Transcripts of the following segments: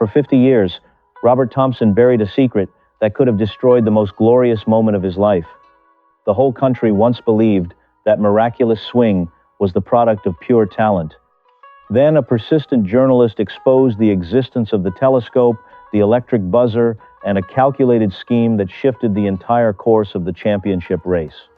For 50 years, Robert Thomson buried a secret that could have destroyed the most glorious moment of his life. The whole country once believed that miraculous swing was the product of pure talent. Then a persistent journalist exposed the existence of the telescope, the electric buzzer, and a calculated scheme that shifted the entire course of the championship race.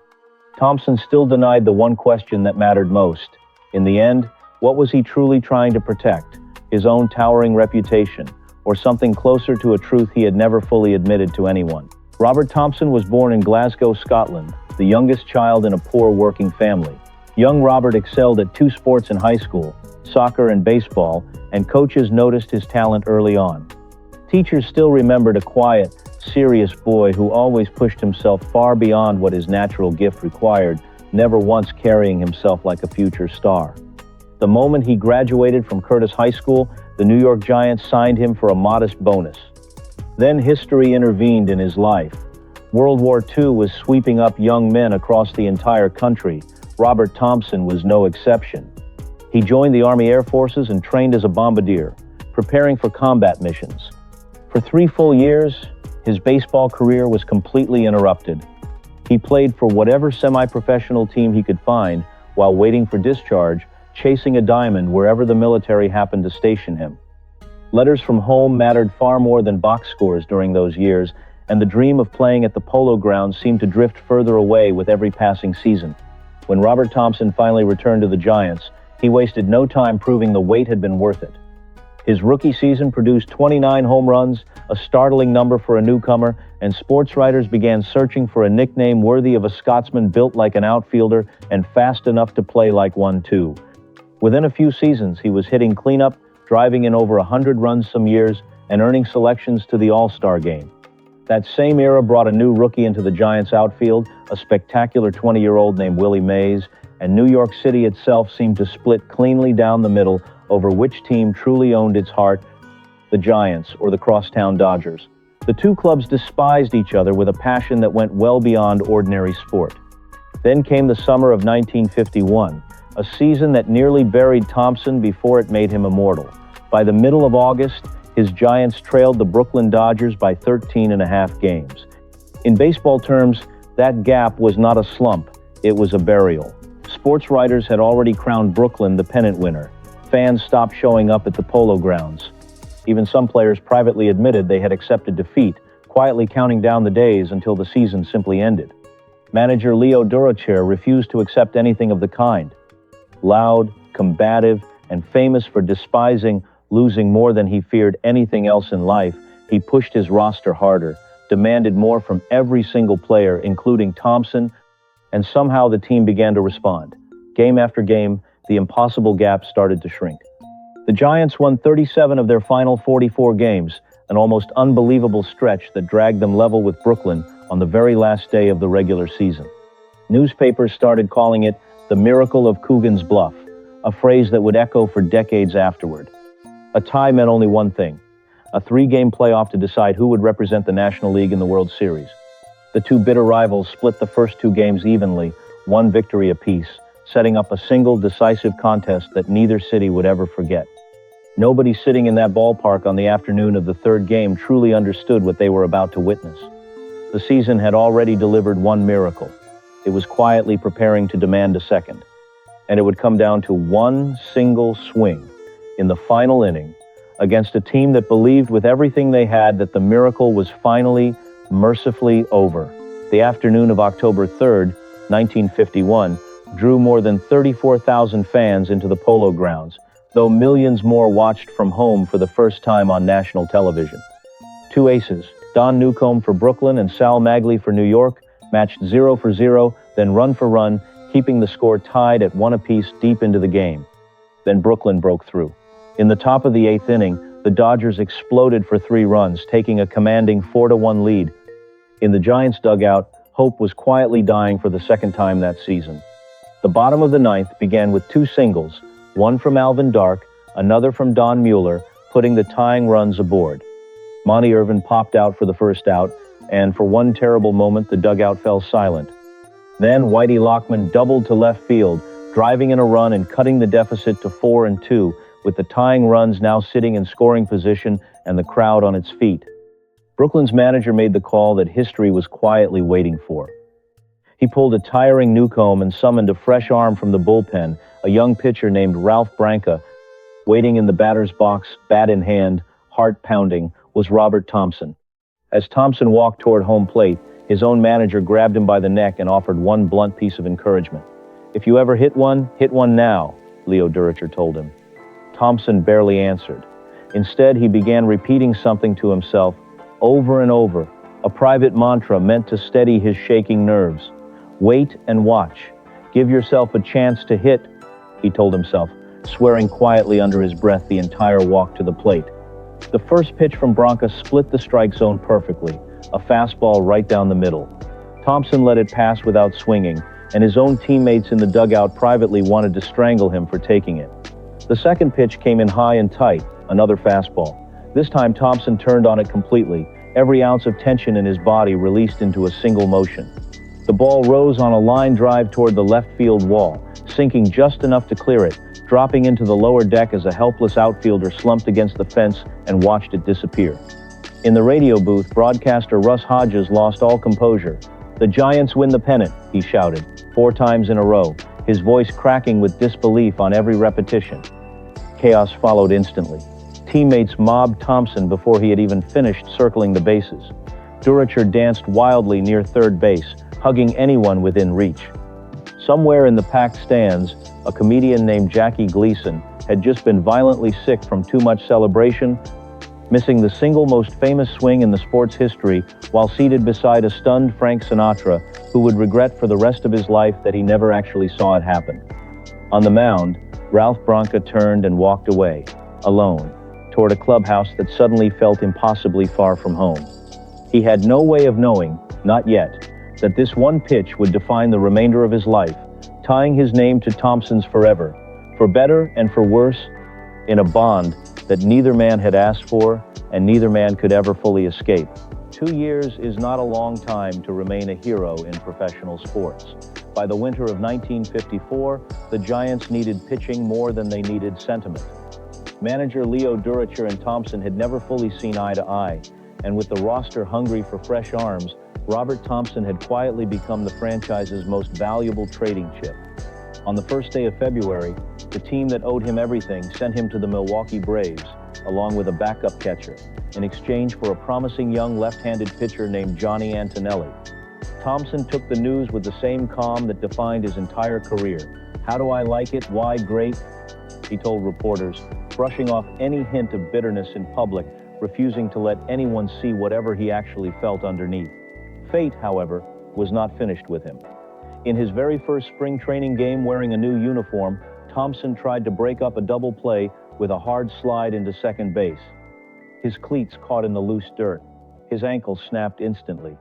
Thompson still denied the one question that mattered most. In the end, what was he truly trying to protect? His own towering reputation, or something closer to a truth he had never fully admitted to anyone? Robert Thompson was born in Glasgow, Scotland, the youngest child in a poor working family. Young Robert excelled at two sports in high school, soccer and baseball, and coaches noticed his talent early on. Teachers still remembered a quiet, serious boy who always pushed himself far beyond what his natural gift required, never once carrying himself like a future star. The moment he graduated from Curtis High School, the New York Giants signed him for a modest bonus. Then history intervened in his life. World War II was sweeping up young men across the entire country. Robert Thompson was no exception. He joined the Army Air Forces and trained as a bombardier, preparing for combat missions. For 3 full years, his baseball career was completely interrupted. He played for whatever semi-professional team he could find while waiting for discharge, chasing a diamond wherever the military happened to station him. Letters from home mattered far more than box scores during those years, and the dream of playing at the Polo Grounds seemed to drift further away with every passing season. When Robert Thompson finally returned to the Giants, he wasted no time proving the wait had been worth it. His rookie season produced 29 home runs, a startling number for a newcomer, and sports writers began searching for a nickname worthy of a Scotsman built like an outfielder and fast enough to play like one too. Within a few seasons, he was hitting cleanup, driving in over 100 runs some years, and earning selections to the All-Star game. That same era brought a new rookie into the Giants' outfield, a spectacular 20-year-old named Willie Mays, and New York City itself seemed to split cleanly down the middle over which team truly owned its heart, the Giants or the crosstown Dodgers. The two clubs despised each other with a passion that went well beyond ordinary sport. Then came the summer of 1951, a season that nearly buried Thompson before it made him immortal. By the middle of August, his Giants trailed the Brooklyn Dodgers by 13.5 games. In baseball terms, that gap was not a slump, it was a burial. Sports writers had already crowned Brooklyn the pennant winner. Fans stopped showing up at the Polo Grounds. Even some players privately admitted they had accepted defeat, quietly counting down the days until the season simply ended. Manager Leo Durocher refused to accept anything of the kind. Loud, combative, and famous for despising losing more than he feared anything else in life, he pushed his roster harder, demanded more from every single player, including Thompson, and somehow the team began to respond. Game after game, the impossible gap started to shrink. The Giants won 37 of their final 44 games, an almost unbelievable stretch that dragged them level with Brooklyn on the very last day of the regular season. Newspapers started calling it the miracle of Coogan's Bluff, a phrase that would echo for decades afterward. A tie meant only one thing: a 3-game playoff to decide who would represent the National League in the World Series. The two bitter rivals split the first 2 games evenly, 1 victory apiece, setting up a single decisive contest that neither city would ever forget. Nobody sitting in that ballpark on the afternoon of the 3rd game truly understood what they were about to witness. The season had already delivered 1 miracle. It was quietly preparing to demand a second. And it would come down to 1 single swing in the final inning against a team that believed with everything they had that the miracle was finally, mercifully over. The afternoon of October 3rd, 1951, drew more than 34,000 fans into the Polo Grounds, though millions more watched from home for the first time on national television. 2 aces, Don Newcomb for Brooklyn and Sal Maglie for New York, matched 0 for 0, then run for run, keeping the score tied at 1 apiece deep into the game. Then Brooklyn broke through. In the top of the 8th inning, the Dodgers exploded for 3 runs, taking a commanding 4-1 lead. In the Giants' dugout, hope was quietly dying for the 2nd time that season. The bottom of the 9th began with 2 singles, one from Alvin Dark, another from Don Mueller, putting the tying runs aboard. Monty Irvin popped out for the first out, and for 1 terrible moment, the dugout fell silent. Then Whitey Lockman doubled to left field, driving in a run and cutting the deficit to 4-2, with the tying runs now sitting in scoring position and the crowd on its feet. Brooklyn's manager made the call that history was quietly waiting for. He pulled a tiring Newcomb and summoned a fresh arm from the bullpen, a young pitcher named Ralph Branca. Waiting in the batter's box, bat in hand, heart pounding, was Robert Thomson. As Thompson walked toward home plate, his own manager grabbed him by the neck and offered one blunt piece of encouragement. "If you ever hit one now," Leo Durocher told him. Thompson barely answered. Instead, he began repeating something to himself over and over, a private mantra meant to steady his shaking nerves. "Wait and watch. Give yourself a chance to hit," he told himself, swearing quietly under his breath the entire walk to the plate. The first pitch from Branca split the strike zone perfectly, a fastball right down the middle. Thompson let it pass without swinging, and his own teammates in the dugout privately wanted to strangle him for taking it. The second pitch came in high and tight, another fastball. This time Thompson turned on it completely, every ounce of tension in his body released into a single motion. The ball rose on a line drive toward the left field wall, sinking just enough to clear it, dropping into the lower deck as a helpless outfielder slumped against the fence and watched it disappear. In the radio booth, broadcaster Russ Hodges lost all composure. "The Giants win the pennant," he shouted, 4 times in a row, his voice cracking with disbelief on every repetition. Chaos followed instantly. Teammates mobbed Thompson before he had even finished circling the bases. Durocher danced wildly near third base, hugging anyone within reach. Somewhere in the packed stands, a comedian named Jackie Gleason had just been violently sick from too much celebration, missing the single most famous swing in the sport's history while seated beside a stunned Frank Sinatra, who would regret for the rest of his life that he never actually saw it happen. On the mound, Ralph Branca turned and walked away, alone, toward a clubhouse that suddenly felt impossibly far from home. He had no way of knowing, not yet, that this one pitch would define the remainder of his life, tying his name to Thompson's forever, for better and for worse, in a bond that neither man had asked for and neither man could ever fully escape. 2 years is not a long time to remain a hero in professional sports. By the winter of 1954, the Giants needed pitching more than they needed sentiment. Manager Leo Durocher and Thompson had never fully seen eye to eye, and with the roster hungry for fresh arms, Robert Thompson had quietly become the franchise's most valuable trading chip. On the first day of February, the team that owed him everything sent him to the Milwaukee Braves, along with a backup catcher, in exchange for a promising young left-handed pitcher named Johnny Antonelli. Thompson took the news with the same calm that defined his entire career. "How do I like it? Why, great," he told reporters, brushing off any hint of bitterness in public, refusing to let anyone see whatever he actually felt underneath. Fate, however, was not finished with him. In his very first spring training game wearing a new uniform, Thompson tried to break up a double play with a hard slide into second base. His cleats caught in the loose dirt. His ankle snapped instantly.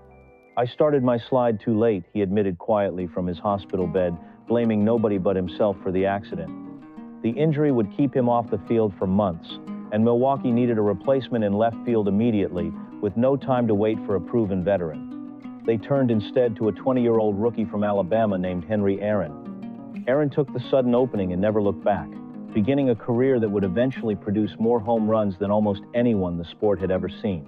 "I started my slide too late," he admitted quietly from his hospital bed, blaming nobody but himself for the accident. The injury would keep him off the field for months, and Milwaukee needed a replacement in left field immediately, with no time to wait for a proven veteran. They turned instead to a 20-year-old rookie from Alabama named Henry Aaron. Aaron took the sudden opening and never looked back, beginning a career that would eventually produce more home runs than almost anyone the sport had ever seen.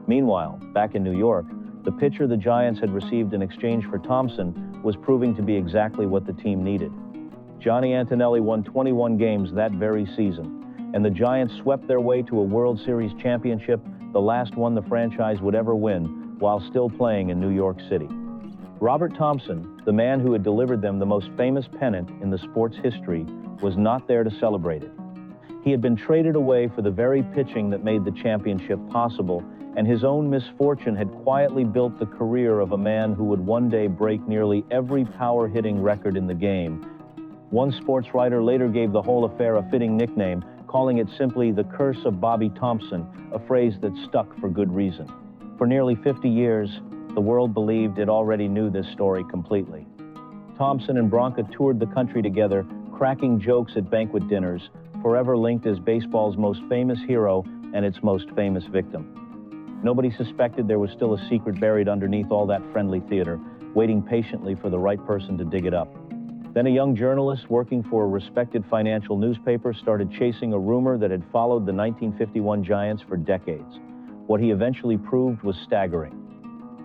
Meanwhile, back in New York, the pitcher the Giants had received in exchange for Thompson was proving to be exactly what the team needed. Johnny Antonelli won 21 games that very season, and the Giants swept their way to a World Series championship, the last one the franchise would ever win, while still playing in New York City. Robert Thompson, the man who had delivered them the most famous pennant in the sport's history, was not there to celebrate it. He had been traded away for the very pitching that made the championship possible, and his own misfortune had quietly built the career of a man who would one day break nearly every power-hitting record in the game. One sports writer later gave the whole affair a fitting nickname, calling it simply the curse of Bobby Thompson, a phrase that stuck for good reason. For nearly 50 years, the world believed it already knew this story completely. Thompson and Branca toured the country together, cracking jokes at banquet dinners, forever linked as baseball's most famous hero and its most famous victim. Nobody suspected there was still a secret buried underneath all that friendly theater, waiting patiently for the right person to dig it up. Then a young journalist working for a respected financial newspaper started chasing a rumor that had followed the 1951 Giants for decades. What he eventually proved was staggering.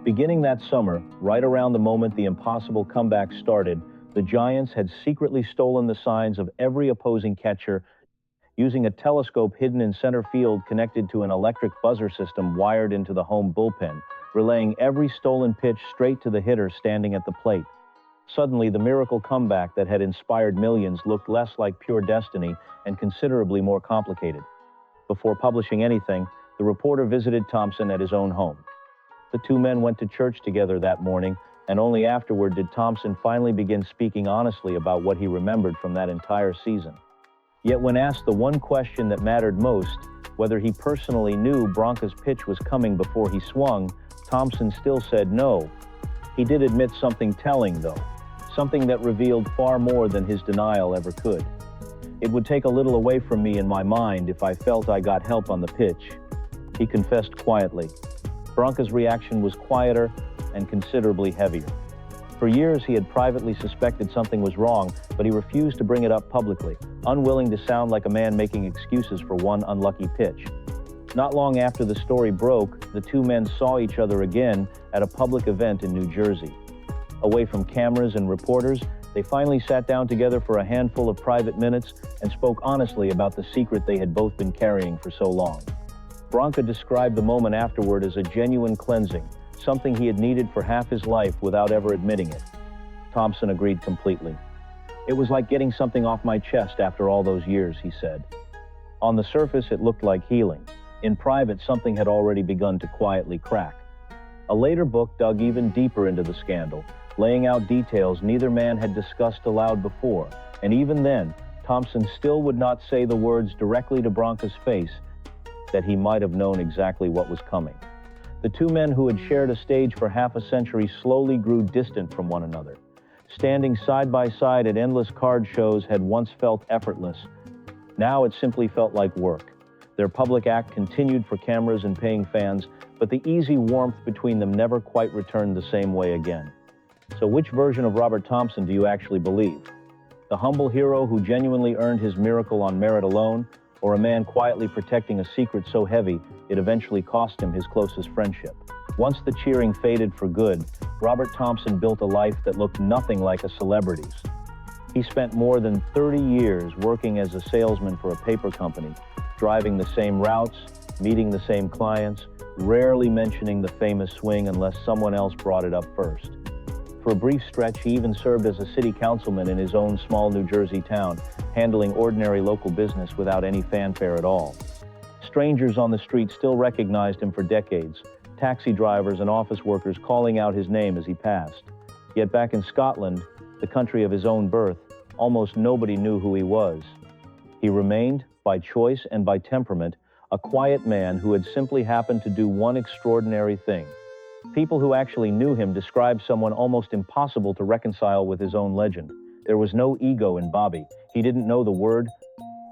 Beginning that summer, right around the moment the impossible comeback started, the Giants had secretly stolen the signs of every opposing catcher using a telescope hidden in center field connected to an electric buzzer system wired into the home bullpen, relaying every stolen pitch straight to the hitter standing at the plate. Suddenly, the miracle comeback that had inspired millions looked less like pure destiny and considerably more complicated. Before publishing anything, the reporter visited Thompson at his own home. The two men went to church together that morning, and only afterward did Thompson finally begin speaking honestly about what he remembered from that entire season. Yet when asked the one question that mattered most, whether he personally knew Branca's pitch was coming before he swung, Thompson still said no. He did admit something telling, though, something that revealed far more than his denial ever could. "It would take a little away from me in my mind if I felt I got help on the pitch," he confessed quietly. Branca's reaction was quieter and considerably heavier. For years, he had privately suspected something was wrong, but he refused to bring it up publicly, unwilling to sound like a man making excuses for one unlucky pitch. Not long after the story broke, the two men saw each other again at a public event in New Jersey. Away from cameras and reporters, they finally sat down together for a handful of private minutes and spoke honestly about the secret they had both been carrying for so long. Branca described the moment afterward as a genuine cleansing, something he had needed for half his life without ever admitting it. Thompson agreed completely. "It was like getting something off my chest after all those years," he said. On the surface, it looked like healing. In private, something had already begun to quietly crack. A later book dug even deeper into the scandal, laying out details neither man had discussed aloud before, and even then, Thompson still would not say the words directly to Branca's face that he might have known exactly what was coming. The two men who had shared a stage for half a century slowly grew distant from one another. Standing side by side at endless card shows had once felt effortless. Now it simply felt like work. Their public act continued for cameras and paying fans, but the easy warmth between them never quite returned the same way again. So which version of Robert Thomson do you actually believe? The humble hero who genuinely earned his miracle on merit alone, or a man quietly protecting a secret so heavy it eventually cost him his closest friendship? Once the cheering faded for good, Robert Thomson built a life that looked nothing like a celebrity's. He spent more than 30 years working as a salesman for a paper company, driving the same routes, meeting the same clients, rarely mentioning the famous swing unless someone else brought it up first. For a brief stretch, he even served as a city councilman in his own small New Jersey town, handling ordinary local business without any fanfare at all. Strangers on the street still recognized him for decades, taxi drivers and office workers calling out his name as he passed. Yet back in Scotland, the country of his own birth, almost nobody knew who he was. He remained, by choice and by temperament, a quiet man who had simply happened to do one extraordinary thing. People who actually knew him described someone almost impossible to reconcile with his own legend. There was no ego in Bobby. He didn't know the word,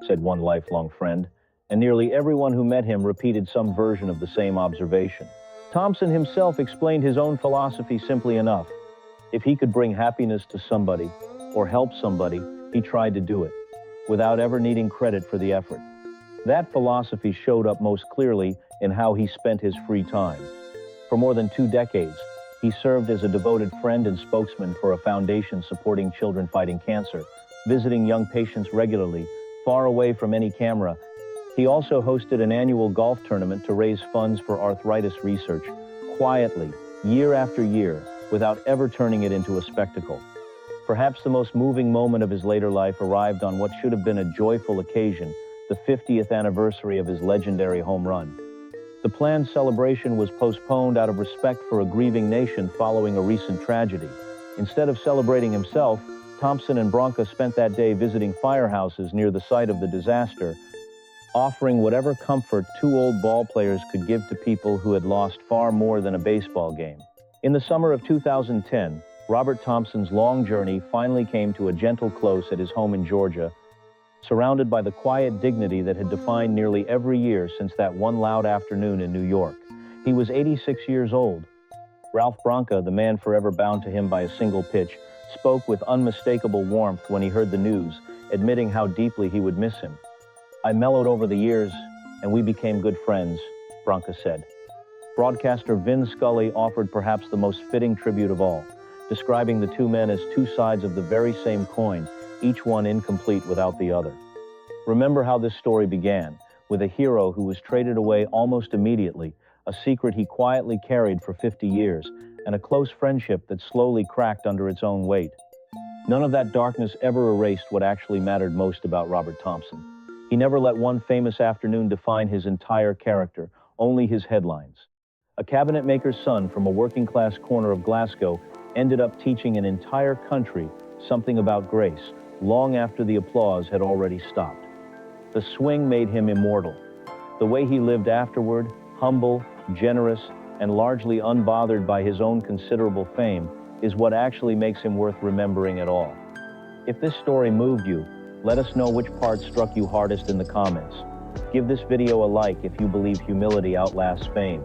said one lifelong friend, and nearly everyone who met him repeated some version of the same observation. Thompson himself explained his own philosophy simply enough. If he could bring happiness to somebody, or help somebody, he tried to do it, without ever needing credit for the effort. That philosophy showed up most clearly in how he spent his free time. For more than 2 decades, he served as a devoted friend and spokesman for a foundation supporting children fighting cancer, visiting young patients regularly, far away from any camera. He also hosted an annual golf tournament to raise funds for arthritis research, quietly, year after year, without ever turning it into a spectacle. Perhaps the most moving moment of his later life arrived on what should have been a joyful occasion, the 50th anniversary of his legendary home run. The planned celebration was postponed out of respect for a grieving nation following a recent tragedy. Instead of celebrating himself, Thompson and Branca spent that day visiting firehouses near the site of the disaster, offering whatever comfort 2 old ball players could give to people who had lost far more than a baseball game. In the summer of 2010, Robert Thompson's long journey finally came to a gentle close at his home in Georgia, surrounded by the quiet dignity that had defined nearly every year since that one loud afternoon in New York. He was 86 years old. Ralph Branca, the man forever bound to him by a single pitch, spoke with unmistakable warmth when he heard the news, admitting how deeply he would miss him. "I mellowed over the years, and we became good friends," Branca said. Broadcaster Vin Scully offered perhaps the most fitting tribute of all, describing the two men as two sides of the very same coin, each one incomplete without the other. Remember how this story began, with a hero who was traded away almost immediately, a secret he quietly carried for 50 years, and a close friendship that slowly cracked under its own weight. None of that darkness ever erased what actually mattered most about Robert Thomson. He never let one famous afternoon define his entire character, only his headlines. A cabinet maker's son from a working-class corner of Glasgow ended up teaching an entire country something about grace, long after the applause had already stopped. The swing made him immortal. The way he lived afterward, humble, generous, and largely unbothered by his own considerable fame, is what actually makes him worth remembering at all. If this story moved you, let us know which part struck you hardest in the comments. Give this video a like if you believe humility outlasts fame.